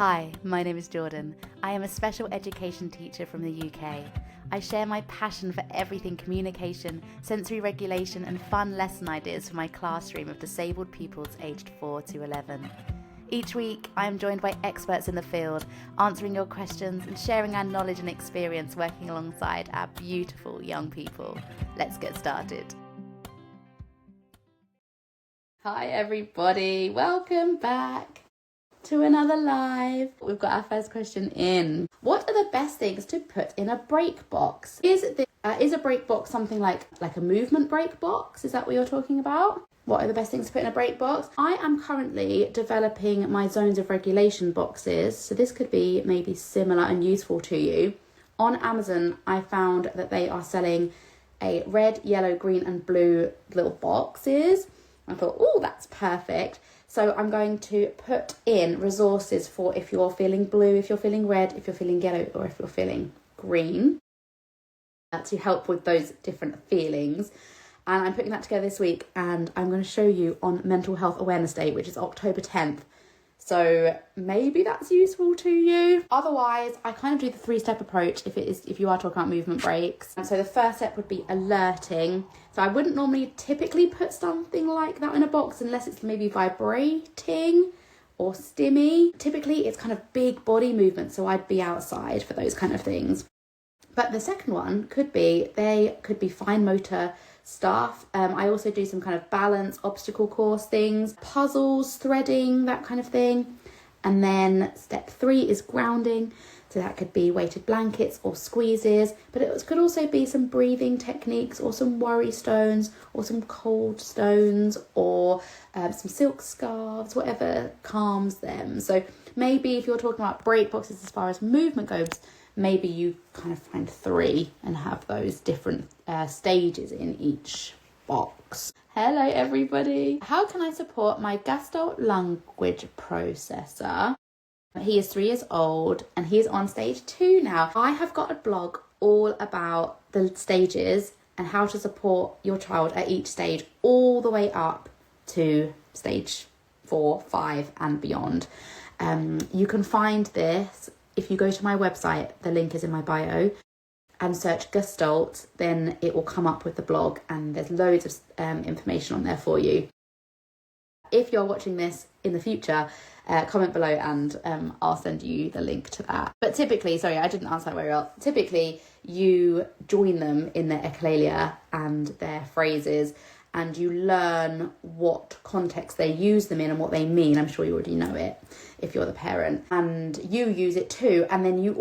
Hi, my name is Jordan. I am a special education teacher from the UK. I share my passion for everything communication, sensory regulation and fun lesson ideas for my classroom of disabled pupils aged 4 to 11. Each week, I am joined by experts in the field, answering your questions and sharing our knowledge and experience working alongside our beautiful young people. Let's get started. Hi everybody, welcome back to another live. We've got our first question in. What are the best things to put in a break box? Is a break box something like a movement break box? Is that what you're talking about? What are the best things to put in a break box? I am currently developing my zones of regulation boxes, so this could be maybe similar and useful to you. On Amazon, I found that they are selling a red, yellow, green and blue little boxes. I thought, oh, that's perfect. So I'm going to put in resources for if you're feeling blue, if you're feeling red, if you're feeling yellow, or if you're feeling green, to help with those different feelings. And I'm putting that together this week, and I'm going to show you on Mental Health Awareness Day, which is October 10th. So maybe that's useful to you. Otherwise, I kind of do the 3-step approach if you are talking about movement breaks. So the first step would be alerting. So I wouldn't normally typically put something like that in a box unless it's maybe vibrating or stimmy. Typically, it's kind of big body movement, so I'd be outside for those kind of things. But the second one could be fine motor stuff. I also do some kind of balance, obstacle course things, puzzles, threading, that kind of thing. And then step 3 is grounding. So that could be weighted blankets or squeezes, but it could also be some breathing techniques or some worry stones or some cold stones or some silk scarves, whatever calms them. So maybe if you're talking about break boxes as far as movement goes, maybe you kind of find 3 and have those different stages in each box. Hello everybody. How can I support my Gestalt language processor? He is 3 years old and he is on stage 2 now. I have got a blog all about the stages and how to support your child at each stage all the way up to stage 4, 5 and beyond. You can find this if you go to my website, the link is in my bio, and search Gestalt, then it will come up with the blog and there's loads of information on there for you. If you're watching this in the future, comment below and I'll send you the link to that. But typically, sorry, I didn't answer that very well. Typically, you join them in their echolalia and their phrases and you learn what context they use them in and what they mean. I'm sure you already know it if you're the parent. And you use it too. And then you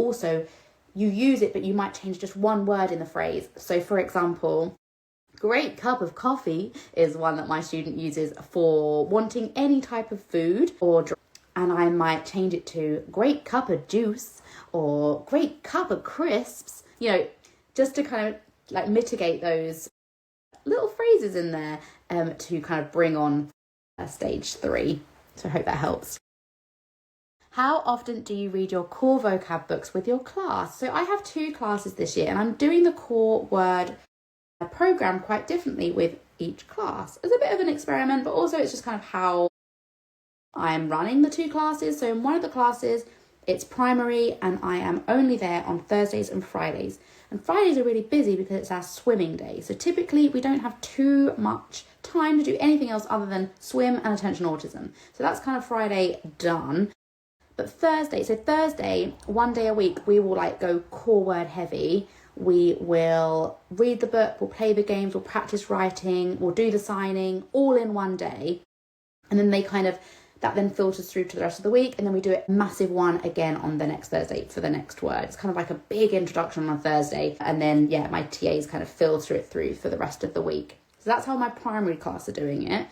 use it, but you might change just one word in the phrase. So for example, great cup of coffee is one that my student uses for wanting any type of food or drink. And I might change it to great cup of juice or great cup of crisps, just to kind of like mitigate those little phrases in there to kind of bring on stage 3. So I hope that helps. How often do you read your core vocab books with your class? So I have 2 classes this year and I'm doing the core word program quite differently with each class. It's a bit of an experiment, but also it's just kind of how I'm running the 2 classes. So in one of the classes, it's primary and I am only there on Thursdays and Fridays. And Fridays are really busy because it's our swimming day. So typically we don't have too much time to do anything else other than swim and attention autism. So that's kind of Friday done. But Thursday, 1 day a week, we will go core word heavy. We will read the book, we'll play the games, we'll practice writing, we'll do the signing all in one day. And then that then filters through to the rest of the week. And then we do a massive one again on the next Thursday for the next word. It's kind of like a big introduction on Thursday. And then, my TAs kind of filter it through for the rest of the week. So that's how my primary class are doing it.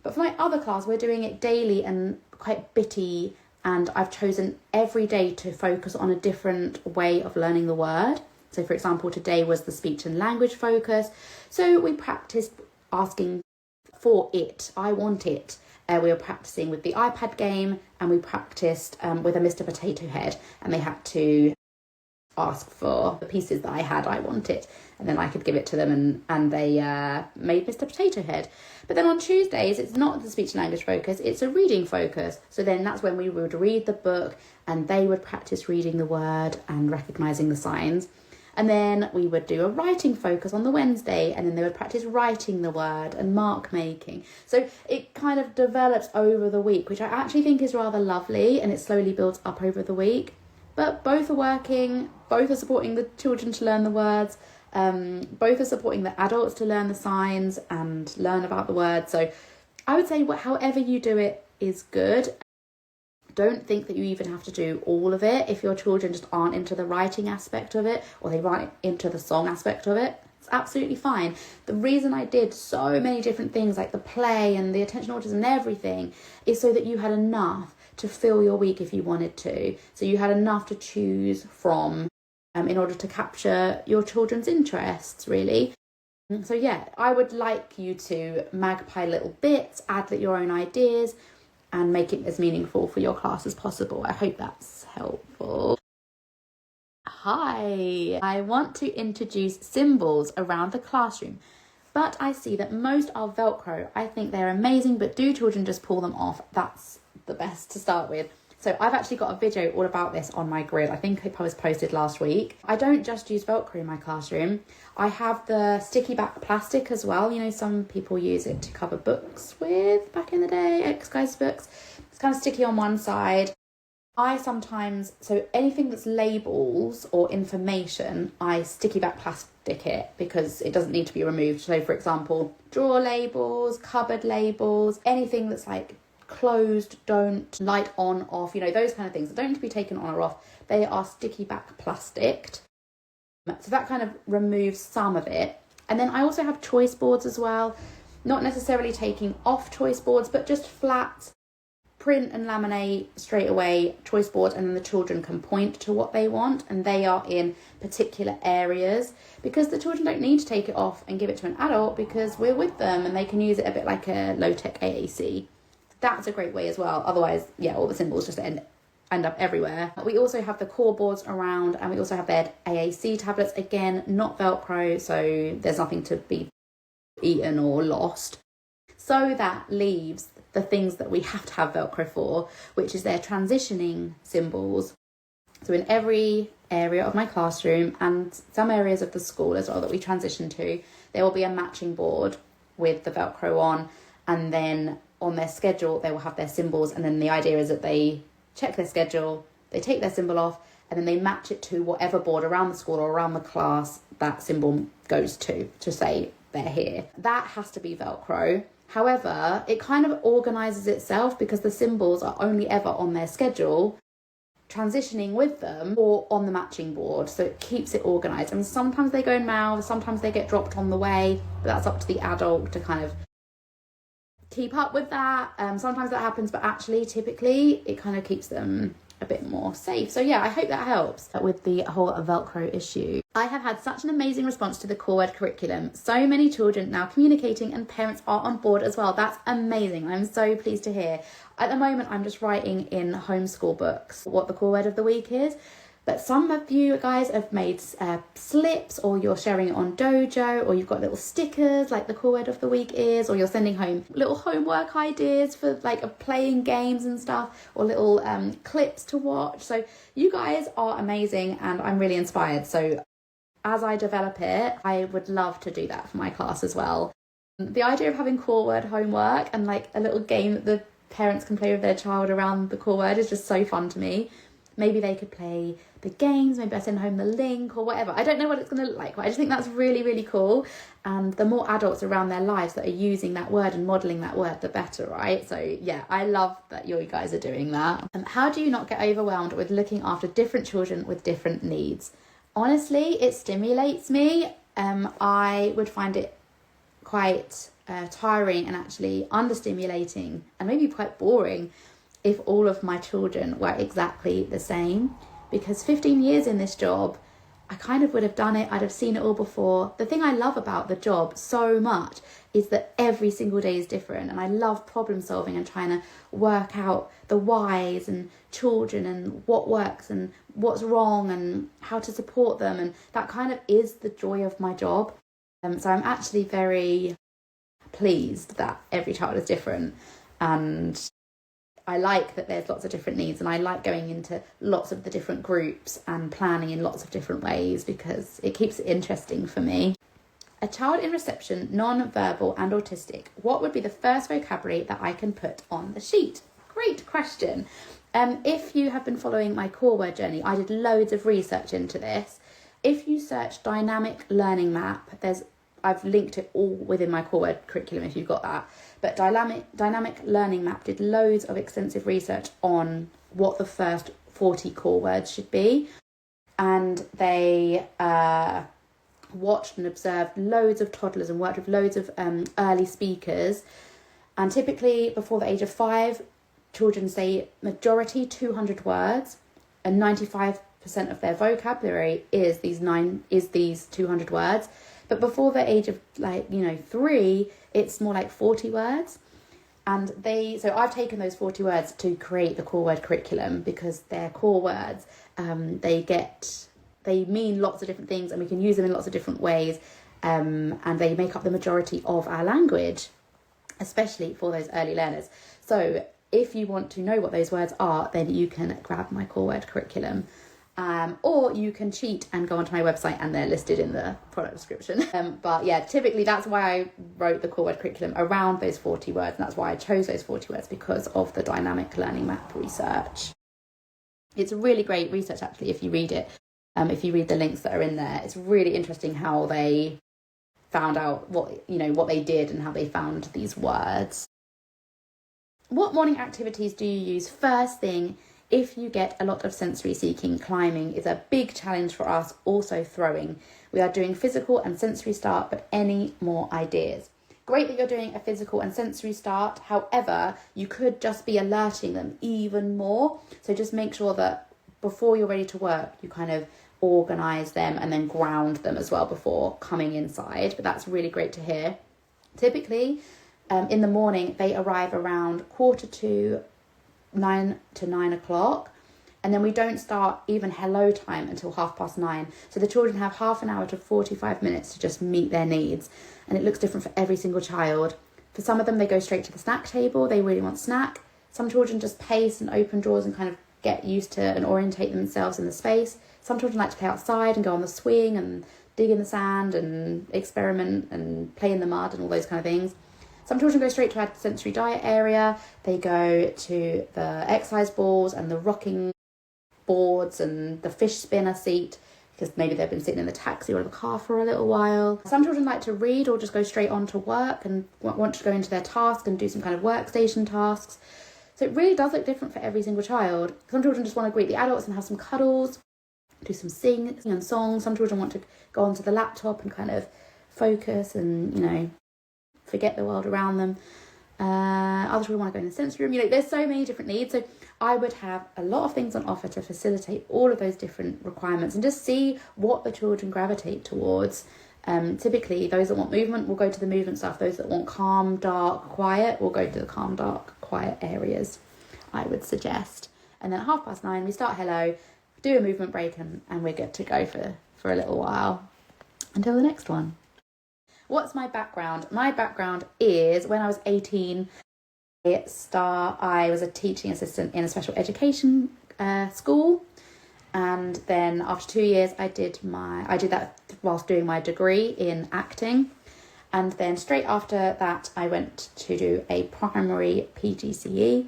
But for my other class, we're doing it daily and quite bitty. And I've chosen every day to focus on a different way of learning the word. So for example, today was the speech and language focus. So we practiced asking for it, I want it. We were practicing with the iPad game and we practiced with a Mr. Potato Head and they had to ask for the pieces that I wanted, and then I could give it to them, and they made Mr. Potato Head. But then on Tuesdays, it's not the speech and language focus, it's a reading focus. So then that's when we would read the book and they would practice reading the word and recognising the signs. And then we would do a writing focus on the Wednesday, and then they would practice writing the word and mark making. So it kind of develops over the week, which I actually think is rather lovely, and it slowly builds up over the week. But both are working, both are supporting the children to learn the words, both are supporting the adults to learn the signs and learn about the words. So I would say however you do it is good. Don't think that you even have to do all of it if your children just aren't into the writing aspect of it, or they aren't into the song aspect of it. It's absolutely fine. The reason I did so many different things like the play and the attention autism and everything is so that you had enough to fill your week if you wanted to. So you had enough to choose from in order to capture your children's interests, really. So yeah, I would like you to magpie little bits, add your own ideas, and make it as meaningful for your class as possible. I hope that's helpful. Hi, I want to introduce symbols around the classroom, but I see that most are Velcro. I think they're amazing, but do children just pull them off? That's the best to start with. So I've actually got a video all about this on my grid. I think it was posted last week. I don't just use Velcro in my classroom. I have the sticky back plastic as well. You know, some people use it to cover books with back in the day, exercise books. It's kind of sticky on one side. I sometimes, so anything that's labels or information, I sticky back plastic it because it doesn't need to be removed. So for example, drawer labels, cupboard labels, anything that's like closed, don't, light on, off, you know, those kind of things that don't need to be taken on or off, they are sticky back plasticked. So that kind of removes some of it. And then I also have choice boards as well, not necessarily taking off choice boards, but just flat, print and laminate straight away choice board, and then the children can point to what they want, and they are in particular areas, because the children don't need to take it off and give it to an adult because we're with them and they can use it a bit like a low-tech AAC. That's a great way as well. Otherwise, yeah, all the symbols just end up everywhere. We also have the core boards around, and we also have their AAC tablets. Again, not Velcro, so there's nothing to be eaten or lost. So that leaves the things that we have to have Velcro for, which is their transitioning symbols. So in every area of my classroom and some areas of the school as well that we transition to, there will be a matching board with the Velcro on, and then on their schedule they will have their symbols, and then the idea is that they check their schedule, they take their symbol off, and then they match it to whatever board around the school or around the class that symbol goes to say they're here. That has to be Velcro. However, it kind of organises itself because the symbols are only ever on their schedule, transitioning with them, or on the matching board. So it keeps it organised. I mean, sometimes they go in mouths, sometimes they get dropped on the way, but that's up to the adult to kind of keep up with that. Sometimes that happens, but actually typically it kind of keeps them a bit more safe. So yeah, I hope that helps with the whole Velcro issue. I have had such an amazing response to the core word curriculum. So many children now communicating, and parents are on board as well. That's amazing. I'm so pleased to hear. At the moment, I'm just writing in homeschool books what the core word of the week is. But some of you guys have made slips, or you're sharing it on Dojo, or you've got little stickers like the core word of the week is, or you're sending home little homework ideas for like playing games and stuff, or little clips to watch. So you guys are amazing, and I'm really inspired. So as I develop it, I would love to do that for my class as well. The idea of having core word homework and like a little game that the parents can play with their child around the core word is just so fun to me. Maybe they could play the games, maybe I send home the link or whatever. I don't know what it's going to look like, but I just think that's really, really cool. And the more adults around their lives that are using that word and modelling that word, the better, right? So yeah, I love that you guys are doing that. How do you not get overwhelmed with looking after different children with different needs? Honestly, it stimulates me. I would find it quite tiring and actually understimulating and maybe quite boring if all of my children were exactly the same, because 15 years in this job, I kind of would have done it. I'd have seen it all before. The thing I love about the job so much is that every single day is different, and I love problem solving and trying to work out the whys and children and what works and what's wrong and how to support them, and that kind of is the joy of my job. So I'm actually very pleased that every child is different, and I like that there's lots of different needs, and I like going into lots of the different groups and planning in lots of different ways because it keeps it interesting for me. A child in reception, non-verbal and autistic, what would be the first vocabulary that I can put on the sheet? Great question. If you have been following my core word journey, I did loads of research into this. If you search dynamic learning map, I've linked it all within my core word curriculum if you've got that. But dynamic learning map did loads of extensive research on what the first 40 core words should be. And they watched and observed loads of toddlers and worked with loads of early speakers. And typically before the age of 5, children say majority 200 words, and 95% of their vocabulary is these 200 words. But before the age of 3, it's more like 40 words. And so I've taken those 40 words to create the core word curriculum because they're core words. They mean lots of different things, and we can use them in lots of different ways. And they make up the majority of our language, especially for those early learners. So if you want to know what those words are, then you can grab my core word curriculum. Or you can cheat and go onto my website and they're listed in the product description. But yeah, typically that's why I wrote the core word curriculum around those 40 words. And that's why I chose those 40 words, because of the dynamic learning map research. It's really great research, actually, if you read it. If you read the links that are in there, it's really interesting how they found out what they did and how they found these words. What morning activities do you use first thing if you get a lot of sensory seeking? Climbing is a big challenge for us, also throwing. We are doing physical and sensory start, but any more ideas? Great that you're doing a physical and sensory start. However, you could just be alerting them even more. So just make sure that before you're ready to work, you kind of organise them and then ground them as well before coming inside. But that's really great to hear. Typically, in the morning, they arrive around 9 to 9 o'clock, and then we don't start even hello time until 9:30. So the children have half an hour to 45 minutes to just meet their needs, and it looks different for every single child. For some of them, they go straight to the snack table. They really want snack. Some children just pace and open drawers and kind of get used to and orientate themselves in the space. Some children like to play outside and go on the swing and dig in the sand and experiment and play in the mud and all those kind of things. Some children go straight to our sensory diet area. They go to the exercise balls and the rocking boards and the fish spinner seat because maybe they've been sitting in the taxi or the car for a little while. Some children like to read or just go straight on to work and want to go into their task and do some kind of workstation tasks. So it really does look different for every single child. Some children just want to greet the adults and have some cuddles, do some singing and songs. Some children want to go onto the laptop and kind of focus and, forget the world around them. Other children want to go in the sensory room. There's so many different needs. So I would have a lot of things on offer to facilitate all of those different requirements and just see what the children gravitate towards. Typically, those that want movement will go to the movement stuff. Those that want calm, dark, quiet will go to the calm, dark, quiet areas, I would suggest. And then at 9:30, we start hello, do a movement break, and we're good to go for a little while until the next one. What's my background? My background is when I was 18, I was a teaching assistant in a special education school. And then after 2 years, I did that whilst doing my degree in acting. And then straight after that, I went to do a primary PGCE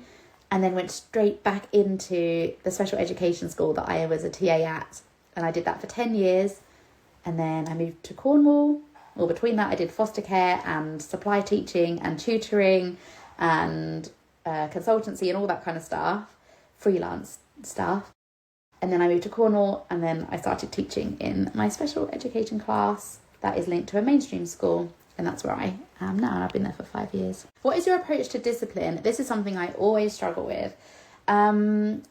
and then went straight back into the special education school that I was a TA at. And I did that for 10 years. And then I moved to Cornwall. Well, between that, I did foster care and supply teaching and tutoring and consultancy and all that kind of stuff, freelance stuff. And then I moved to Cornwall and then I started teaching in my special education class that is linked to a mainstream school. And that's where I am now, and I've been there for 5 years. What is your approach to discipline? This is something I always struggle with.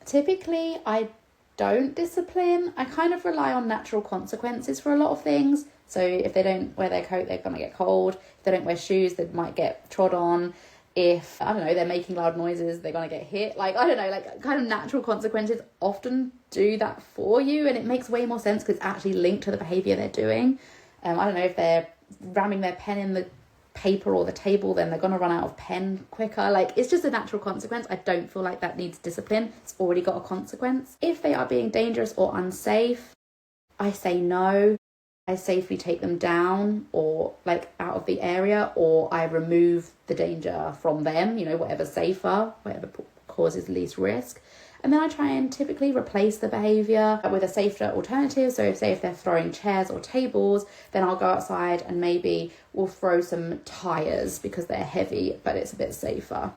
Typically, I don't discipline. I kind of rely on natural consequences for a lot of things. So if they don't wear their coat, they're going to get cold. If they don't wear shoes, they might get trod on. If, I don't know, they're making loud noises, they're going to get hit. Like, I don't know, like kind of natural consequences often do that for you. And it makes way more sense because it's actually linked to the behaviour they're doing. I don't know, if they're ramming their pen in the paper or the table, then they're going to run out of pen quicker. Like, it's just a natural consequence. I don't feel like that needs discipline. It's already got a consequence. If they are being dangerous or unsafe, I say no. I safely take them down or like out of the area, or I remove the danger from them, you know, whatever's safer, whatever causes least risk. And then I try and typically replace the behaviour with a safer alternative. So if they're throwing chairs or tables, then I'll go outside and maybe we'll throw some tyres because they're heavy, but it's a bit safer.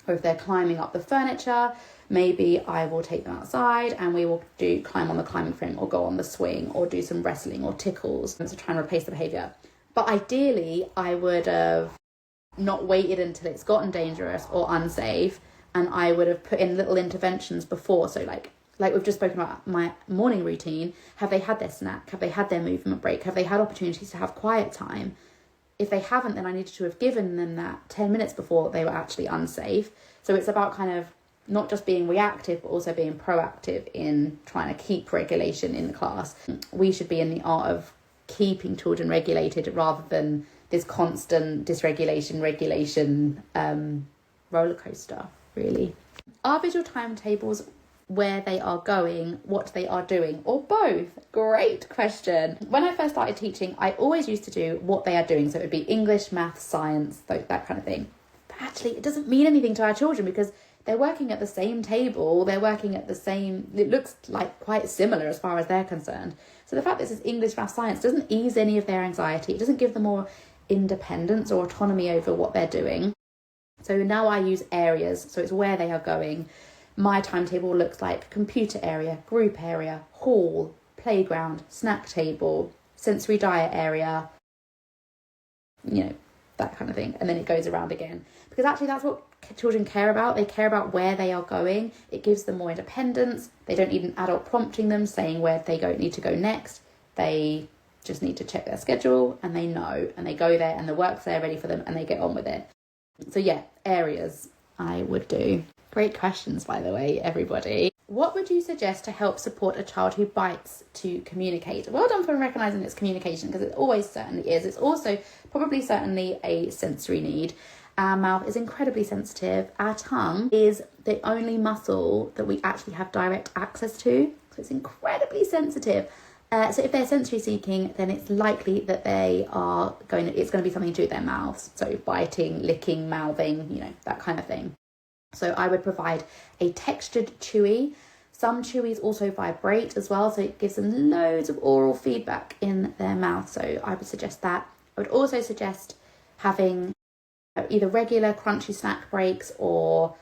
Or if they're climbing up the furniture, maybe I will take them outside and we will climb on the climbing frame or go on the swing or do some wrestling or tickles to try and replace the behaviour. But ideally, I would have not waited until it's gotten dangerous or unsafe, and I would have put in little interventions before. So like we've just spoken about my morning routine, have they had their snack? Have they had their movement break? Have they had opportunities to have quiet time? If they haven't, then I needed to have given them that 10 minutes before they were actually unsafe. So it's about kind of not just being reactive, but also being proactive in trying to keep regulation in the class. We should be in the art of keeping children regulated rather than this constant dysregulation, regulation roller coaster, really. Are visual timetables where they are going, what they are doing, or both? Great question. When I first started teaching, I always used to do what they are doing. So it would be English, math, science, that kind of thing. But actually, it doesn't mean anything to our children because they're working at the same table, they're working at the same, it looks like quite similar as far as they're concerned. So the fact that this is English, math, science doesn't ease any of their anxiety. It doesn't give them more independence or autonomy over what they're doing. So now I use areas, so it's where they are going. My timetable looks like computer area, group area, hall, playground, snack table, sensory diet area, you know, that kind of thing. And then it goes around again. Because actually that's what children care about. They care about where they are going. It gives them more independence. They don't need an adult prompting them, saying where they need to go next. They just need to check their schedule and they know, and they go there and the work's there ready for them and they get on with it. So yeah, areas I would do. Great questions, by the way, everybody. What would you suggest to help support a child who bites to communicate? Well done for recognising it's communication, because it always certainly is. It's also probably certainly a sensory need. Our mouth is incredibly sensitive. Our tongue is the only muscle that we actually have direct access to. So it's incredibly sensitive. So if they're sensory seeking, then it's likely that it's going to be something to do with their mouths. So biting, licking, mouthing, you know, that kind of thing. So I would provide a textured chewy. Some chewies also vibrate as well, so it gives them loads of oral feedback in their mouth. So I would suggest that. I would also suggest having either regular crunchy snack breaks or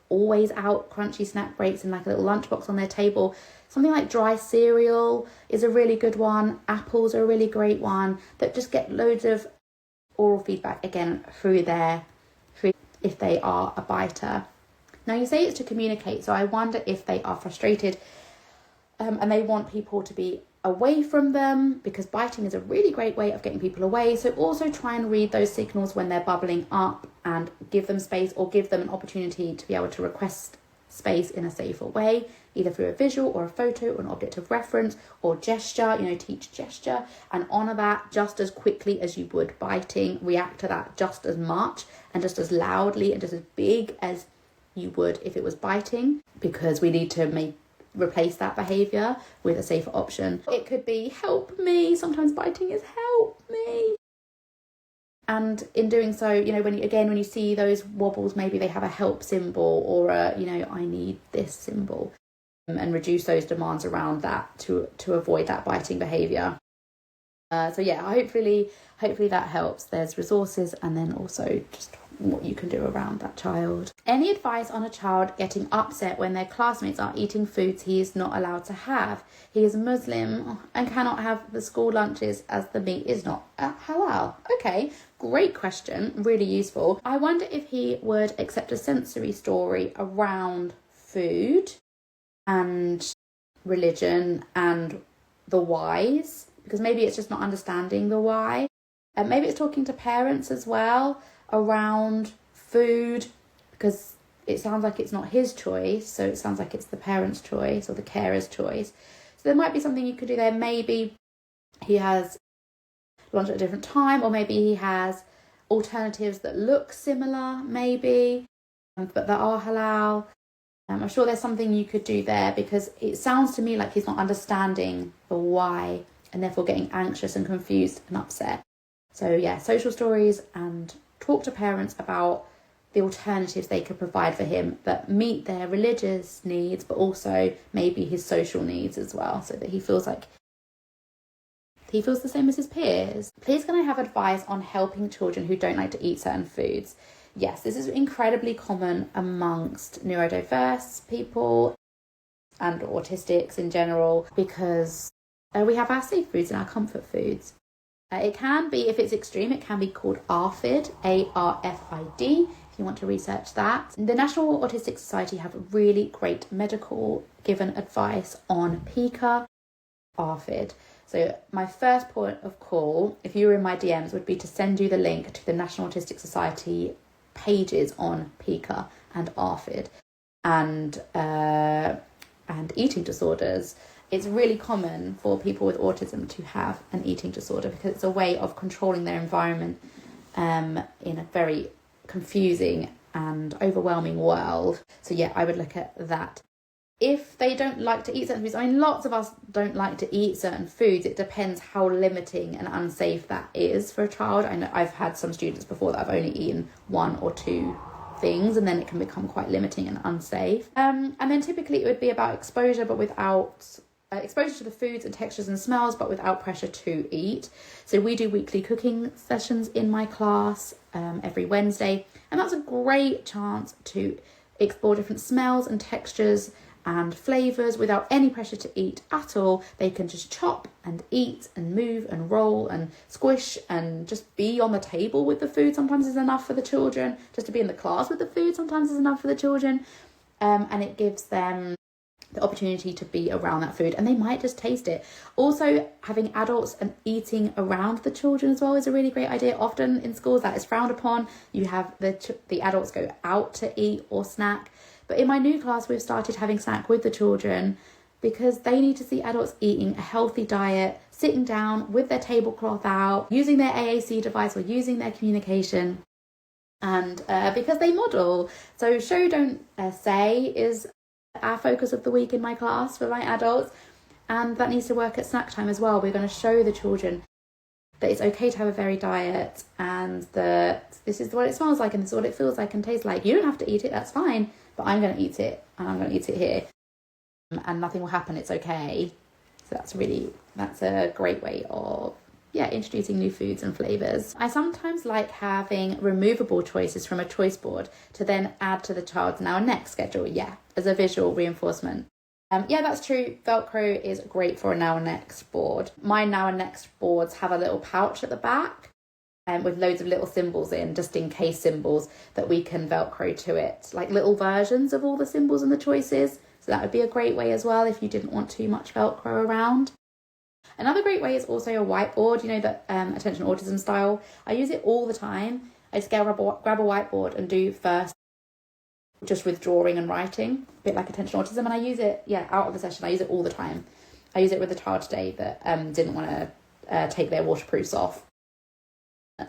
always out crunchy snack breaks in like a little lunchbox on their table. Something like dry cereal is a really good one. Apples are a really great one that just get loads of oral feedback again through if they are a biter. Now you say it's to communicate, so I wonder if they are frustrated and they want people to be away from them, because biting is a really great way of getting people away. So also try and read those signals when they're bubbling up and give them space, or give them an opportunity to be able to request space in a safer way, either through a visual or a photo or an object of reference or gesture. Teach gesture and honour that just as quickly as you would biting. React to that just as much and just as loudly and just as big as you would if it was biting, because we need to replace that behaviour with a safer option. It could be help me. Sometimes biting is help me. And in doing so, when you see those wobbles, maybe they have a help symbol or I need this symbol, and reduce those demands around that to avoid that biting behaviour. Hopefully that helps. There's resources, and then also just what you can do around that child. Any advice on a child getting upset when their classmates are eating foods he is not allowed to have? He is Muslim and cannot have the school lunches as the meat is not halal. Okay, great question, really useful. I wonder if he would accept a sensory story around food and religion and the whys, because maybe it's just not understanding the why. And maybe it's talking to parents as well around food, because it sounds like it's not his choice, so it sounds like it's the parent's choice or the carer's choice. So there might be something you could do there. Maybe he has lunch at a different time, or maybe he has alternatives that look similar, maybe, but that are halal. I'm sure there's something you could do there, because it sounds to me like he's not understanding the why and therefore getting anxious and confused and upset. So yeah, social stories, and talk to parents about the alternatives they could provide for him that meet their religious needs, but also maybe his social needs as well, so that he feels like he feels the same as his peers. Please can I have advice on helping children who don't like to eat certain foods? Yes, this is incredibly common amongst neurodiverse people and autistics in general, because we have our safe foods and our comfort foods. It can be, if it's extreme, it can be called ARFID, ARFID, if you want to research that. The National Autistic Society have really great medical given advice on pica, ARFID. So my first point of call, if you were in my DMs, would be to send you the link to the National Autistic Society pages on pica and ARFID and eating disorders. It's really common for people with autism to have an eating disorder, because it's a way of controlling their environment in a very confusing and overwhelming world. So yeah, I would look at that. If they don't like to eat certain foods, I mean, lots of us don't like to eat certain foods. It depends how limiting and unsafe that is for a child. I know I've had some students before that I've only eaten 1 or 2 things, and then it can become quite limiting and unsafe. And then typically it would be about exposure, but without exposure to the foods and textures and smells, but without pressure to eat. So we do weekly cooking sessions in my class every Wednesday, and that's a great chance to explore different smells and textures and flavours without any pressure to eat at all. They can just chop and eat and move and roll and squish and just be on the table with the food. Sometimes is enough for the children. Just to be in the class with the food sometimes is enough for the children. And it gives them the opportunity to be around that food, and they might just taste it. Also, having adults and eating around the children as well is a really great idea. Often in schools that is frowned upon. You have the adults go out to eat or snack. But in my new class, we've started having snack with the children, because they need to see adults eating a healthy diet, sitting down with their tablecloth out, using their AAC device or using their communication, and because they model. So show, don't say is our focus of the week in my class for my adults, and that needs to work at snack time as well. We're going to show the children that it's okay to have a varied diet, and that this is what it smells like and this is what it feels like and tastes like. You don't have to eat it, that's fine, but I'm going to eat it, and I'm going to eat it here, and nothing will happen, it's okay. So that's a great way of introducing new foods and flavours. I sometimes like having removable choices from a choice board to then add to the child's now and next schedule, as a visual reinforcement. That's true. Velcro is great for a now and next board. My now and next boards have a little pouch at the back with loads of little symbols in, just in case symbols that we can Velcro to it, like little versions of all the symbols and the choices. So that would be a great way as well if you didn't want too much Velcro around. Another great way is also a whiteboard, that attention autism style. I use it all the time. I just grab a whiteboard and do first just with drawing and writing, a bit like attention autism, and I use it out of the session. I use it all the time. I use it with a child today that didn't want to take their waterproofs off.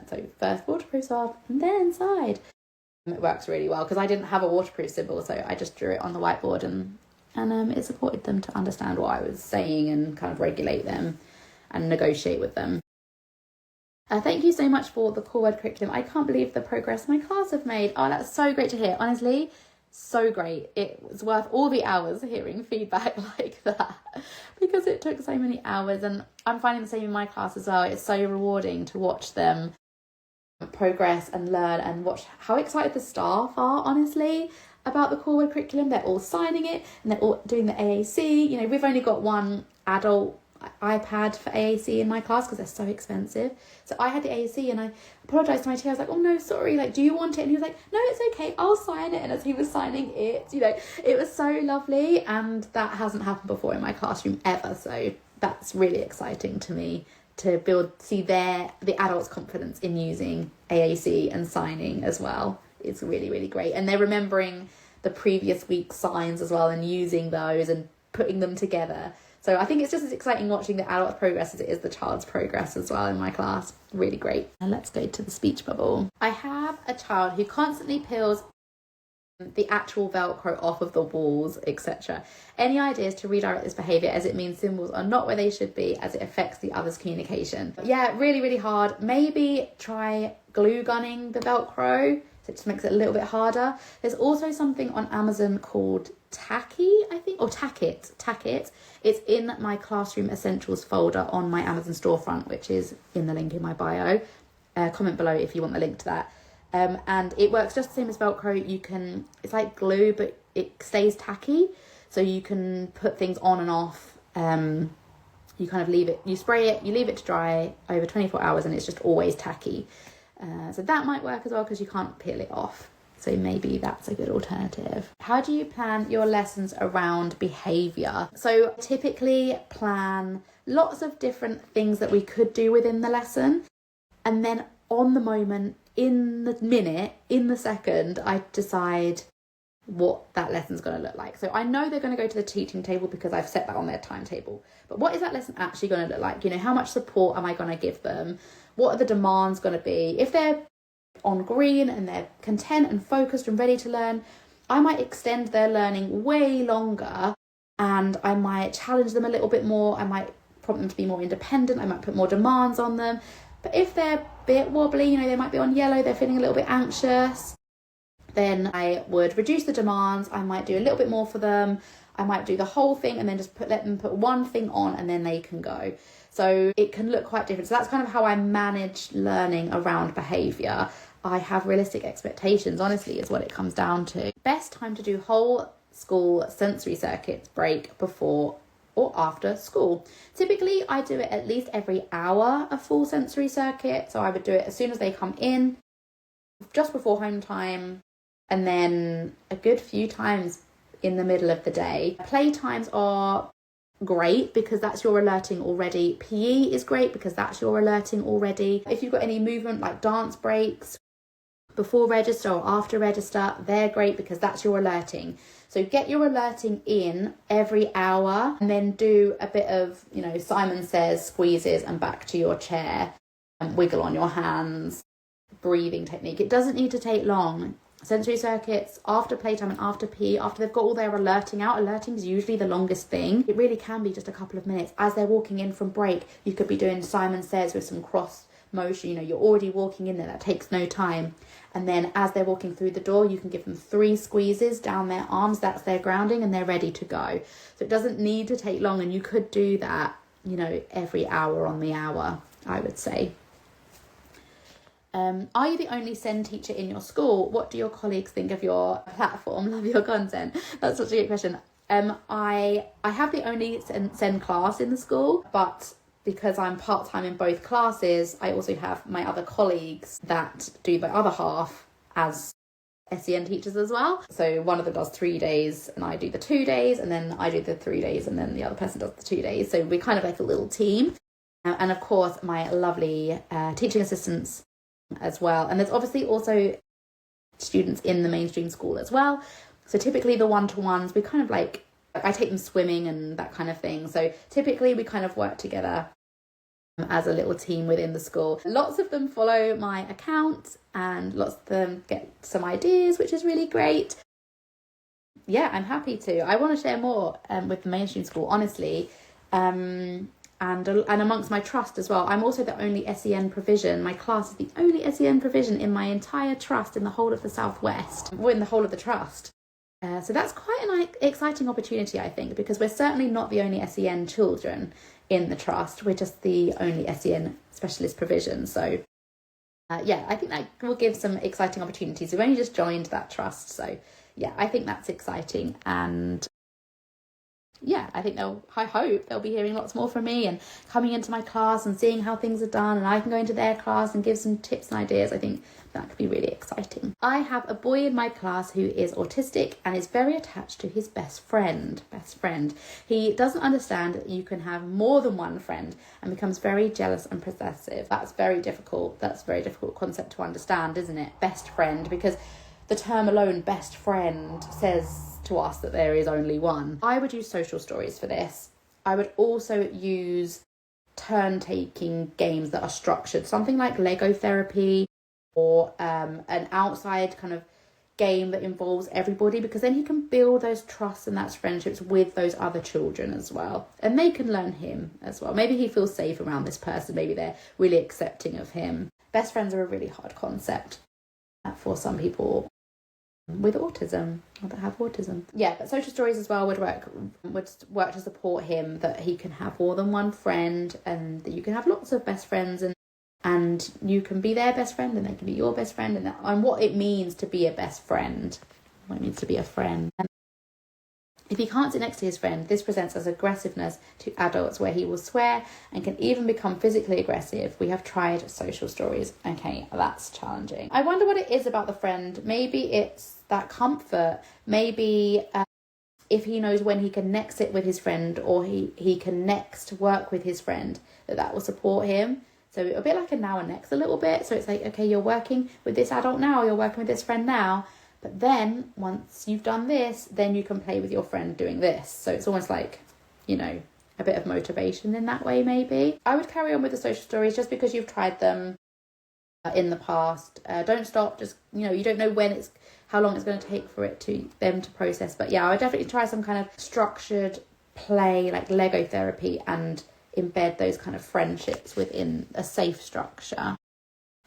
So first waterproofs off and then inside. It works really well because I didn't have a waterproof symbol, so I just drew it on the whiteboard, and it supported them to understand what I was saying and kind of regulate them and negotiate with them. Thank you so much for the core word curriculum. I can't believe the progress my class have made. Oh, that's so great to hear. Honestly, so great. It was worth all the hours hearing feedback like that, because it took so many hours, and I'm finding the same in my class as well. It's so rewarding to watch them progress and learn, and watch how excited the staff are, honestly, about the core word curriculum. They're all signing it and they're all doing the AAC. We've only got one adult iPad for AAC in my class because they're so expensive. So I had the AAC and I apologised to my teacher. I was like, oh no, sorry, like, do you want it? And he was like, no, it's okay, I'll sign it. And as he was signing it, you know, it was so lovely, and that hasn't happened before in my classroom ever. So that's really exciting to me, to see the adults' confidence in using AAC and signing as well. It's really, really great. And they're remembering the previous week's signs as well and using those and putting them together. So I think it's just as exciting watching the adult's progress as it is the child's progress as well in my class. Really great. And let's go to the speech bubble. I have a child who constantly peels the actual Velcro off of the walls, etc. Any ideas to redirect this behaviour, as it means symbols are not where they should be, as it affects the other's communication? Yeah, really, really hard. Maybe try glue gunning the Velcro. So it just makes it a little bit harder. There's also something on Amazon called Tacky, I think, or Tackit. It's in my Classroom Essentials folder on my Amazon storefront, which is in the link in my bio. Comment below if you want the link to that. And it works just the same as Velcro. It's like glue, but it stays tacky. So you can put things on and off. You kind of leave it, you spray it, you leave it to dry over 24 hours and it's just always tacky. So that might work as well because you can't peel it off. So maybe that's a good alternative. How do you plan your lessons around behaviour? So typically plan lots of different things that we could do within the lesson. And then on the moment, in the minute, in the second, I decide what that lesson's going to look like. So I know they're going to go to the teaching table because I've set that on their timetable. But what is that lesson actually going to look like? You know, how much support am I going to give them? What are the demands going to be? If they're on green and they're content and focused and ready to learn, I might extend their learning way longer, and I might challenge them a little bit more. I might prompt them to be more independent. I might put more demands on them. But if they're a bit wobbly, you know, they might be on yellow, they're feeling a little bit anxious, then I would reduce the demands. I might do a little bit more for them. I might do the whole thing and then just let them put one thing on and then they can go. So it can look quite different. So that's kind of how I manage learning around behaviour. I have realistic expectations, honestly, is what it comes down to. Best time to do whole school sensory circuits break before or after school. Typically, I do it at least every hour, a full sensory circuit. So I would do it as soon as they come in, just before home time, and then a good few times in the middle of the day. Play times are great because that's your alerting already. PE is great because that's your alerting already. If you've got any movement like dance breaks before register or after register, they're great because that's your alerting. So get your alerting in every hour and then do a bit of, you know, Simon Says squeezes and back to your chair and wiggle on your hands, breathing technique. It doesn't need to take long. Sensory circuits after playtime and after PE, after they've got all their alerting out. Alerting is usually the longest thing. It really can be just a couple of minutes. As they're walking in from break, you could be doing Simon Says with some cross motion. You know, you're already walking in there. That takes no time. And then as they're walking through the door, you can give them 3 squeezes down their arms. That's their grounding and they're ready to go. So it doesn't need to take long, and you could do that, you know, every hour on the hour, I would say. Are you the only SEN teacher in your school? What do your colleagues think of your platform? Love your content. That's such a good question. I have the only SEN class in the school, but because I'm part-time in both classes, I also have my other colleagues that do the other half as SEN teachers as well. So one of them does 3 days and I do the 2 days, and then I do the 3 days and then the other person does the 2 days. So we're kind of like a little team. And of course, my lovely teaching assistants as well. And there's obviously also students in the mainstream school as well. So typically the one-to-ones, we kind of like, I take them swimming and that kind of thing. So typically we kind of work together as a little team within the school. Lots of them follow my account and lots of them get some ideas, which is really great. Yeah, I'm happy to. I want to share more with the mainstream school, honestly. And amongst my trust as well. I'm also the only SEN provision. My class is the only SEN provision in my entire trust in the whole of the Southwest, or in the whole of the trust. So that's quite an exciting opportunity, I think, because we're certainly not the only SEN children in the trust. We're just the only SEN specialist provision. So yeah, I think that will give some exciting opportunities. We've only just joined that trust. So yeah, I think that's exciting. And yeah, I hope they'll be hearing lots more from me and coming into my class and seeing how things are done, and I can go into their class and give some tips and ideas. I think that could be really exciting. I have a boy in my class who is autistic and is very attached to his best friend. He doesn't understand that you can have more than one friend and becomes very jealous and possessive. That's very difficult. That's a very difficult concept to understand, isn't it? Best friend, because the term alone, best friend, says to us that there is only one. I would use social stories for this. I would also use turn-taking games that are structured, something like Lego therapy, or an outside kind of game that involves everybody, because then he can build those trusts and that's friendships with those other children as well, and they can learn him as well. Maybe he feels safe around this person, maybe they're really accepting of him. Best friends are a really hard concept for some people with autism, or that have autism. Yeah, but social stories as well would work to support him, that he can have more than one friend and that you can have lots of best friends, and you can be their best friend and they can be your best friend, and what it means to be a best friend, what it means to be a friend. And if he can't sit next to his friend, this presents as aggressiveness to adults, where he will swear and can even become physically aggressive. We have tried social stories. Okay, that's challenging. I wonder what it is about the friend. Maybe it's that comfort. Maybe if he knows when he can next sit with his friend, or he can next work with his friend, that will support him. So a bit like a now and next a little bit. So it's like, okay, you're working with this adult now, you're working with this friend now, but then once you've done this, then you can play with your friend doing this. So it's almost like, a bit of motivation in that way, maybe. I would carry on with the social stories just because you've tried them in the past. Don't stop. Just, you don't know how long it's going to take for them to process. But yeah, I would definitely try some kind of structured play like Lego therapy and embed those kind of friendships within a safe structure.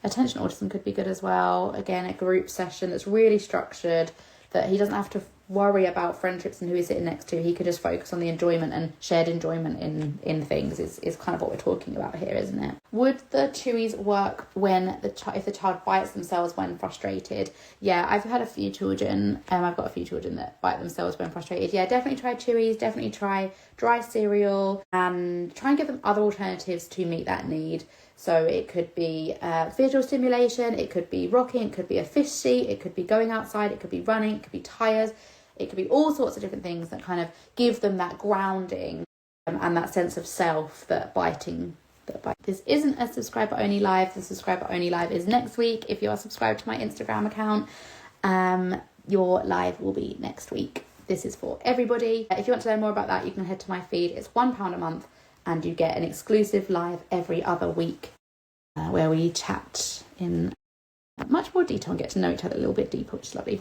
Attention autism could be good as well. Again, a group session that's really structured, that he doesn't have to worry about friendships and who he's sitting next to. He could just focus on the enjoyment and shared enjoyment in things is kind of what we're talking about here, isn't it? Would the chewies work if the child bites themselves when frustrated? Yeah, I've had a few children, I've got a few children that bite themselves when frustrated. Yeah, definitely try chewies, definitely try dry cereal, and try and give them other alternatives to meet that need. So it could be visual stimulation, it could be rocking, it could be a fish seat, it could be going outside, it could be running, it could be tyres, it could be all sorts of different things that kind of give them that grounding and that sense of self that biting. This isn't a subscriber only live. The subscriber only live is next week. If you are subscribed to my Instagram account, your live will be next week. This is for everybody. If you want to learn more about that, you can head to my feed. It's £1 a month. And you get an exclusive live every other week where we chat in much more detail and get to know each other a little bit deeper, which is lovely.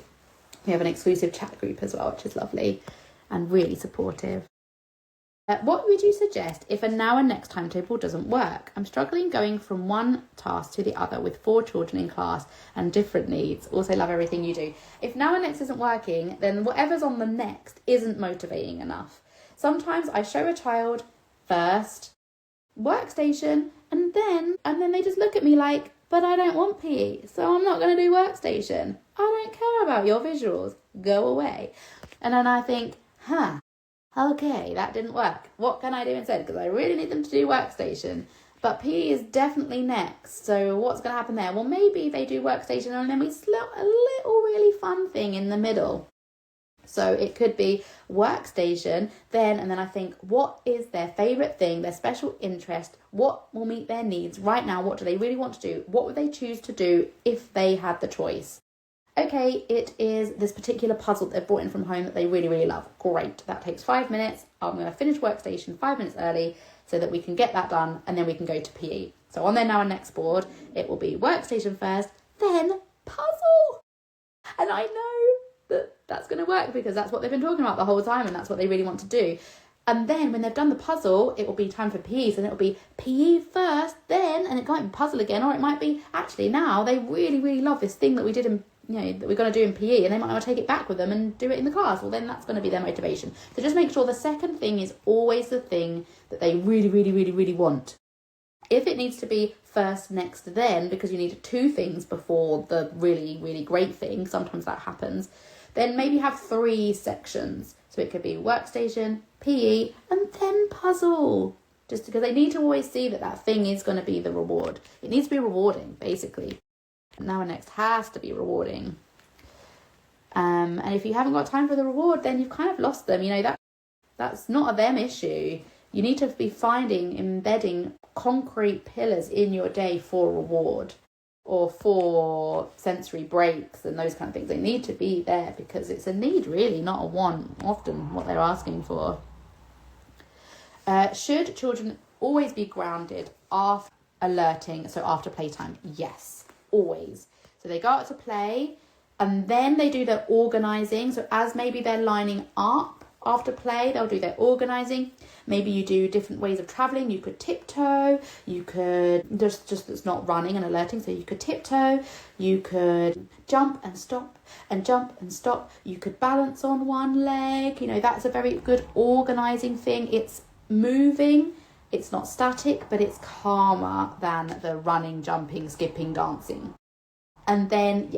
We have an exclusive chat group as well, which is lovely and really supportive. What would you suggest if a now and next timetable doesn't work? I'm struggling going from one task to the other with 4 children in class and different needs. Also love everything you do. If now and next isn't working, then whatever's on the next isn't motivating enough. Sometimes I show a child first workstation and then they just look at me like, but I don't want PE, so I'm not going to do workstation. I don't care about your visuals, go away. And then I think, okay, that didn't work. What can I do instead? Because I really need them to do workstation, but PE is definitely next. So what's going to happen there? Well, maybe they do workstation and then we slot a little really fun thing in the middle. So it could be workstation, and then I think, what is their favourite thing, their special interest? What will meet their needs right now? What do they really want to do? What would they choose to do if they had the choice? Okay, it is this particular puzzle that they've brought in from home that they really, really love. Great, that takes 5 minutes. I'm going to finish workstation 5 minutes early so that we can get that done and then we can go to PE. So on their now and next board, it will be workstation first, then puzzle. And I know that's going to work because that's what they've been talking about the whole time and that's what they really want to do. And then when they've done the puzzle, it will be time for PE. So then it will be PE first, then, and it might be puzzle again, or it might be, actually now they really, really love this thing that we did in, that we're going to do in PE, and they might want to take it back with them and do it in the class. Well, then that's going to be their motivation. So just make sure the second thing is always the thing that they really, really, really, really want. If it needs to be first, next, then, because you need 2 things before the really, really great thing, sometimes that happens, then maybe have 3 sections. So it could be workstation, PE, and then puzzle. Just because they need to always see that that thing is going to be the reward. It needs to be rewarding, basically. And now and next has to be rewarding. And if you haven't got time for the reward, then you've kind of lost them. You know, that's not a them issue. You need to be embedding concrete pillars in your day for reward or for sensory breaks and those kind of things. They need to be there because it's a need, really, not a want, often what they're asking for. Should children always be grounded after alerting, so after playtime? Yes, always. So they go out to play and then they do their organising. So as maybe they're lining up after play, they'll do their organising. Maybe you do different ways of travelling. You could tiptoe. You could just it's not running and alerting. So you could tiptoe. You could jump and stop and jump and stop. You could balance on one leg. You know, that's a very good organising thing. It's moving. It's not static, but it's calmer than the running, jumping, skipping, dancing. And then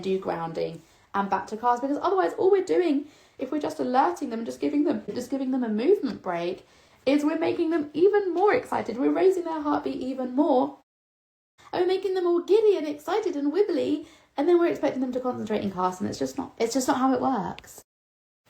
do grounding and back to class, because otherwise all we're doing, if we're just alerting them and just giving them a movement break, is we're making them even more excited. We're raising their heartbeat even more. And we're making them all giddy and excited and wibbly, and then we're expecting them to concentrate in class, and it's just not how it works.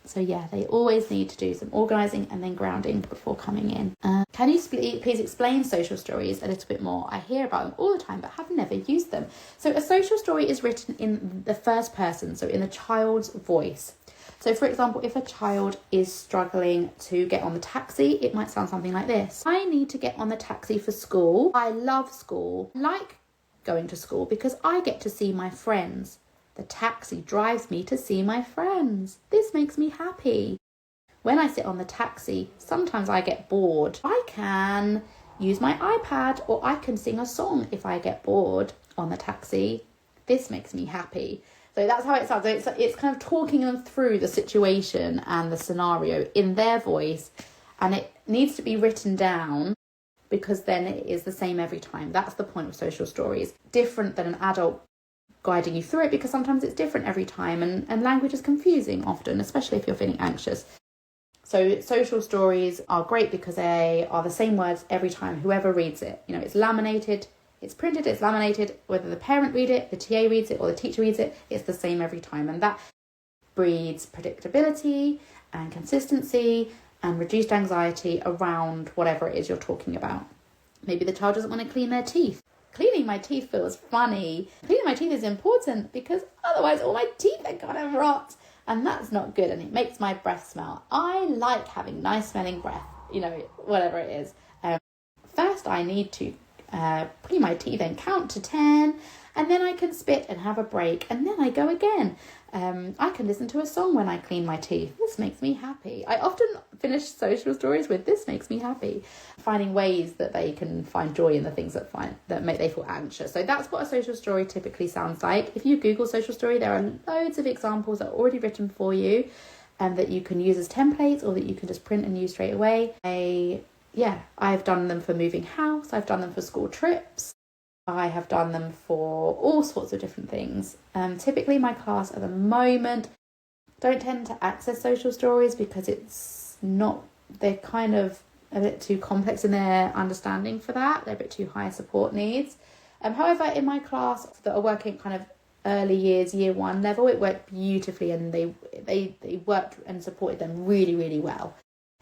So yeah, they always need to do some organising and then grounding before coming in. Can you please explain social stories a little bit more? I hear about them all the time, but have never used them. So a social story is written in the first person, so in the child's voice. So for example, if a child is struggling to get on the taxi, it might sound something like this. I need to get on the taxi for school. I love school. I like going to school because I get to see my friends. The taxi drives me to see my friends. This makes me happy. When I sit on the taxi, sometimes I get bored. I can use my iPad or I can sing a song if I get bored on the taxi. This makes me happy. So that's how it sounds. So it's kind of talking them through the situation and the scenario in their voice, and it needs to be written down because then it is the same every time. That's the point of social stories. Different than an adult guiding you through it, because sometimes it's different every time, and language is confusing often, especially if you're feeling anxious. So social stories are great because they are the same words every time, whoever reads it. You know, it's laminated, it's printed, it's laminated, whether the parent read it, the TA reads it, or the teacher reads it, it's the same every time. And that breeds predictability and consistency and reduced anxiety around whatever it is you're talking about. Maybe the child doesn't want to clean their teeth. Cleaning my teeth feels funny. Cleaning my teeth is important because otherwise all my teeth are gonna rot, and that's not good, and it makes my breath smell. I like having nice smelling breath, you know, whatever it is. First I need to clean my teeth and count to 10, and then I can spit and have a break, and then I go again. I can listen to a song when I clean my teeth. This makes me happy. I often finish social stories with "this makes me happy," finding ways that they can find joy in the things that make they feel anxious. So that's what a social story typically sounds like. If you Google social story, there are loads of examples that are already written for you and that you can use as templates or that you can just print and use straight away. I've done them for moving house. I've done them for school trips. I have done them for all sorts of different things. Typically my class at the moment don't tend to access social stories because they're kind of a bit too complex in their understanding for that. They're a bit too high support needs. However, in my class that are working kind of early years, year one level, it worked beautifully, and they worked and supported them really, really well.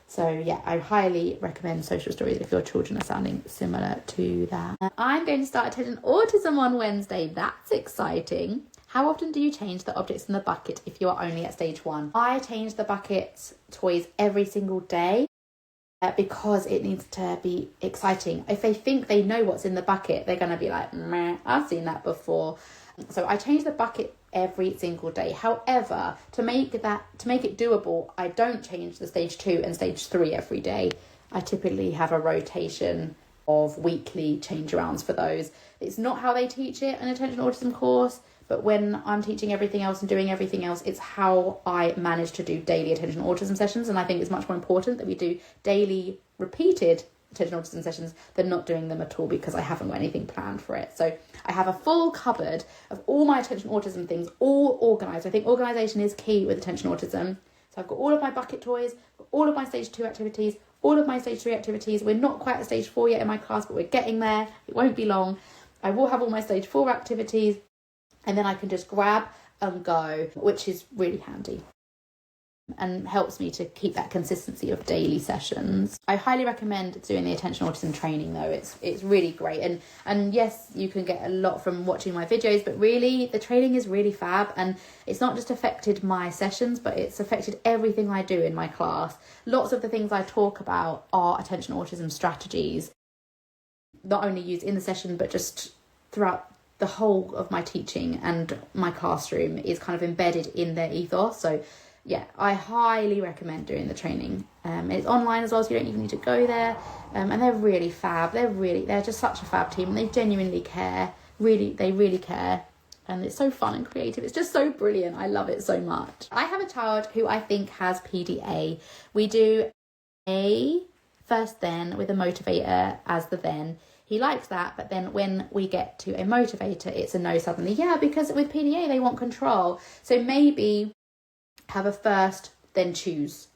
So yeah, I highly recommend social stories if your children are sounding similar to that. I'm going to start attending autism on Wednesday. That's exciting. How often do you change the objects in the bucket if you are only at stage 1? I change the bucket toys every single day because it needs to be exciting. If they think they know what's in the bucket, they're going to be like, meh, I've seen that before. So I change the bucket every single day. However, to make it doable, I don't change the stage 2 and stage 3 every day. I typically have a rotation of weekly change arounds for those. It's not how they teach it in attention autism course, but when I'm teaching everything else and doing everything else, it's how I manage to do daily attention autism sessions. And I think it's much more important that we do daily repeated attention autism sessions than not doing them at all, because I haven't got anything planned for it. So I have a full cupboard of all my attention autism things all organised. I think organisation is key with attention autism. So I've got all of my bucket toys, all of my stage 2 activities, all of my stage 3 activities. We're not quite at stage 4 yet in my class, but we're getting there. It won't be long. I will have all my stage 4 activities, and then I can just grab and go, which is really handy and helps me to keep that consistency of daily sessions. I highly recommend doing the attention autism training though. It's really great, and yes, you can get a lot from watching my videos, but really the training is really fab, and it's not just affected my sessions, but it's affected everything I do in my class. Lots of the things I talk about are attention autism strategies, not only used in the session but just throughout the whole of my teaching, and my classroom is kind of embedded in their ethos. So yeah, I highly recommend doing the training. It's online as well, so you don't even need to go there. And they're really fab. They're just such a fab team, and they genuinely care. They really care. And it's so fun and creative. It's just so brilliant. I love it so much. I have a child who I think has PDA. We do a first then with a motivator as the then. He likes that, but then when we get to a motivator, it's a no suddenly. Yeah, because with PDA, they want control. So maybe have a first, then choose.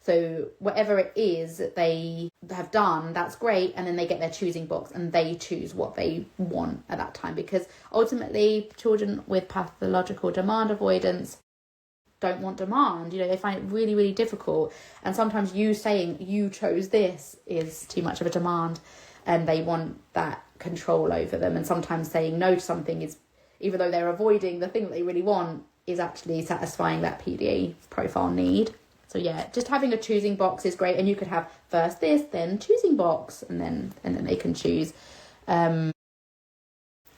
So whatever it is that they have done, that's great. And then they get their choosing box and they choose what they want at that time. Because ultimately, children with pathological demand avoidance don't want demand. They find it really, really difficult. And sometimes you saying you chose this is too much of a demand, and they want that control over them. And sometimes saying no to something is, even though they're avoiding the thing that they really want, is actually satisfying that PDA profile need. So yeah, just having a choosing box is great, and you could have first this, then choosing box, and then they can choose. I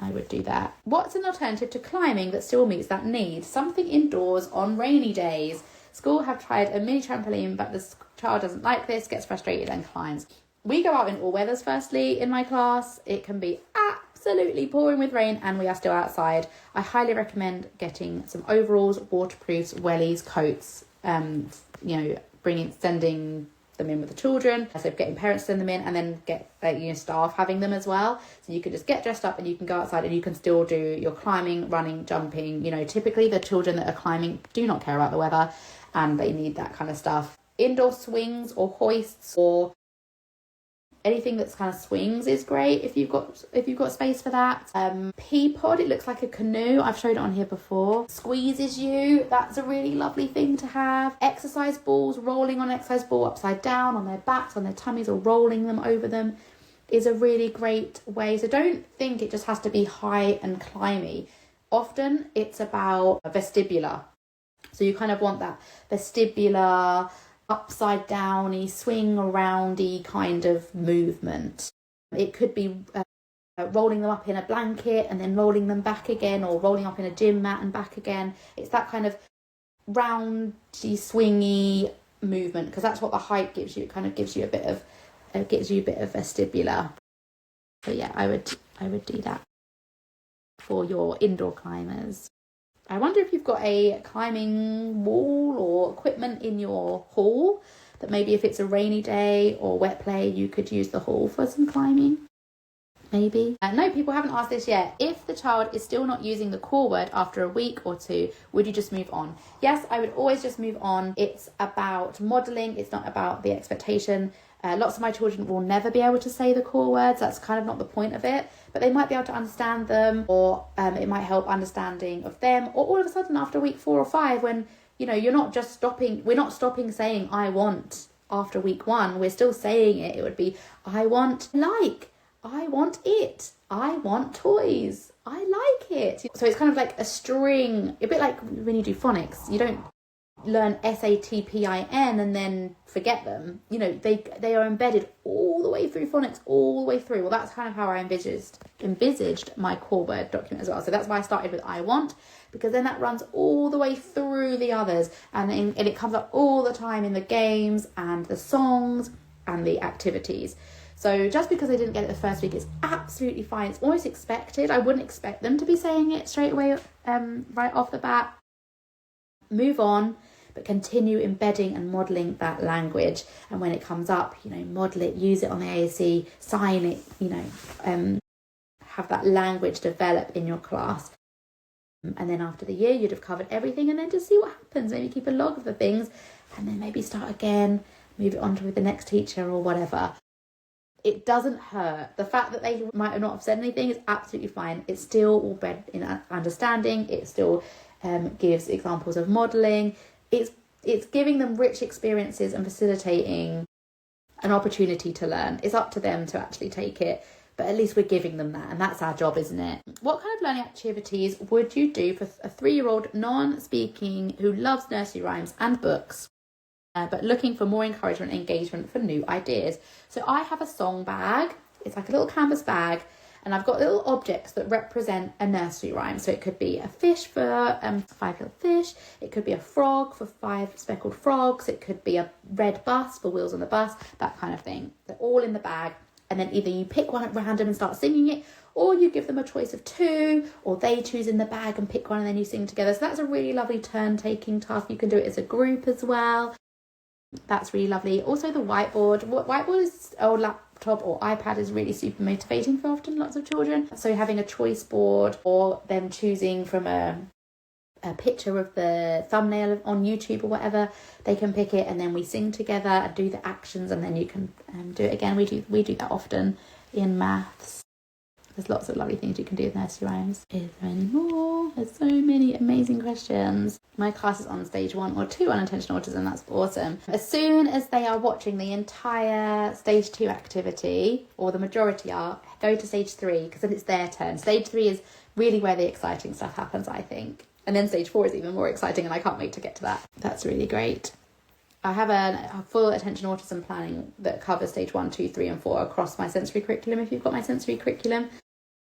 would do that. What's an alternative to climbing that still meets that need? Something indoors on rainy days. School have tried a mini trampoline, but the child doesn't like this, gets frustrated and climbs. We go out in all weathers, firstly, in my class. It can be absolutely pouring with rain and we are still outside. I highly recommend getting some overalls, waterproofs, wellies, coats, sending them in with the children. So getting parents to send them in, and then get staff having them as well. So you can just get dressed up and you can go outside and you can still do your climbing, running, jumping. Typically the children that are climbing do not care about the weather and they need that kind of stuff. Indoor swings or hoists or anything that's kind of swings is great if you've got space for that. Pea pod, it looks like a canoe. I've showed it on here before. Squeezes you, that's a really lovely thing to have. Exercise balls, rolling on an exercise ball upside down on their backs, on their tummies, or rolling them over them is a really great way. So don't think it just has to be high and climby. Often it's about vestibular. So you kind of want that vestibular, upside downy, swing aroundy kind of movement. It could be rolling them up in a blanket and then rolling them back again, or rolling up in a gym mat and back again. It's that kind of roundy, swingy movement, because that's what the height gives you. It kind of gives you a bit of vestibular. So yeah, I would do that for your indoor climbers. I wonder if you've got a climbing wall or equipment in your hall that maybe if it's a rainy day or wet play, you could use the hall for some climbing. Maybe. No, people haven't asked this yet. If the child is still not using the core word after a week or two, would you just move on? Yes, I would always just move on. It's about modelling. It's not about the expectation. Lots of my children will never be able to say the core words. That's kind of not the point of it. But they might be able to understand them, or it might help understanding of them. Or all of a sudden after week 4 or 5, when, you're not just stopping, we're not stopping saying I want after week 1. We're still saying it. It would be I want I want it, I want toys, I like it. So it's kind of like a string, a bit like when you do phonics. You don't learn SATPIN and then forget them. They are embedded all the way through phonics, all the way through. Well, that's kind of how I envisaged my core word document as well. So that's why I started with I want, because then that runs all the way through the others, and it comes up all the time in the games and the songs and the activities. So just because they didn't get it the first week is absolutely fine. It's almost expected. I wouldn't expect them to be saying it straight away, right off the bat. Move on, but continue embedding and modelling that language. And when it comes up, model it, use it on the ASC, sign it, have that language develop in your class. And then after the year, you'd have covered everything, and then just see what happens. Maybe keep a log of the things and then maybe start again, move it on to with the next teacher or whatever. It doesn't hurt. The fact that they might not have said anything is absolutely fine. It's still all bred in understanding. It still gives examples of modelling. It's giving them rich experiences and facilitating an opportunity to learn. It's up to them to actually take it, but at least we're giving them that, and that's our job, isn't it? What kind of learning activities would you do for a 3-year-old non-speaking who loves nursery rhymes and books, but looking for more encouragement and engagement for new ideas? So I have a song bag. It's like a little canvas bag, and I've got little objects that represent a nursery rhyme. So it could be a fish for 5 little fish. It could be a frog for 5 speckled frogs. It could be a red bus for wheels on the bus, that kind of thing. They're all in the bag. And then either you pick one at random and start singing it, or you give them a choice of 2, or they choose in the bag and pick one and then you sing together. So that's a really lovely turn-taking task. You can do it as a group as well. That's really lovely. Also the whiteboard. Whiteboard is or laptop or iPad is really super motivating for often lots of children. So having a choice board or them choosing from a picture of the thumbnail on YouTube or whatever, they can pick it and then we sing together and do the actions, and then you can do it again. We do that often in maths. There's lots of lovely things you can do with nursery rhymes. Is there any more? There's so many amazing questions. My class is on stage 1 or 2 unintentional autism. That's awesome. As soon as they are watching the entire stage 2 activity, or the majority are, go to stage 3 because then it's their turn. Stage 3 is really where the exciting stuff happens, I think. And then stage 4 is even more exciting, and I can't wait to get to that. That's really great. I have a full attention autism planning that covers stage 1, 2, 3 and 4 across my sensory curriculum, if you've got my sensory curriculum.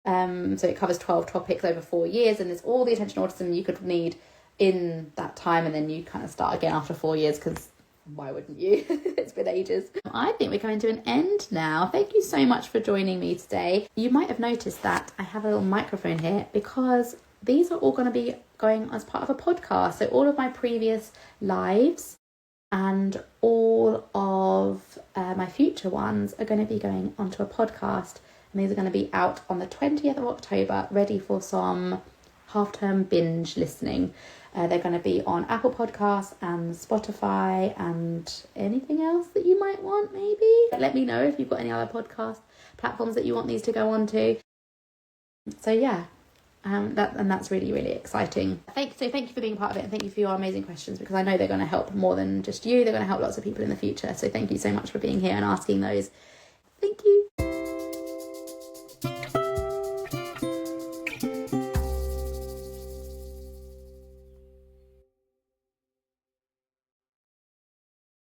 So it covers 12 topics over 4 years, and there's all the attention autism you could need in that time, and then you kind of start again after 4 years, because why wouldn't you? It's been ages. I think we're coming to an end now. Thank you so much for joining me today. You might have noticed that I have a little microphone here because these are all going to be going as part of a podcast. So all of my previous lives and all of my future ones are going to be going onto a podcast. And these are going to be out on the 20th of October, ready for some half-term binge listening. They're going to be on Apple Podcasts and Spotify and anything else that you might want, maybe. Let me know if you've got any other podcast platforms that you want these to go on to. So yeah, that's really, really exciting. Thank you for being part of it, and thank you for your amazing questions, because I know they're going to help more than just you. They're going to help lots of people in the future. So thank you so much for being here and asking those. Thank you.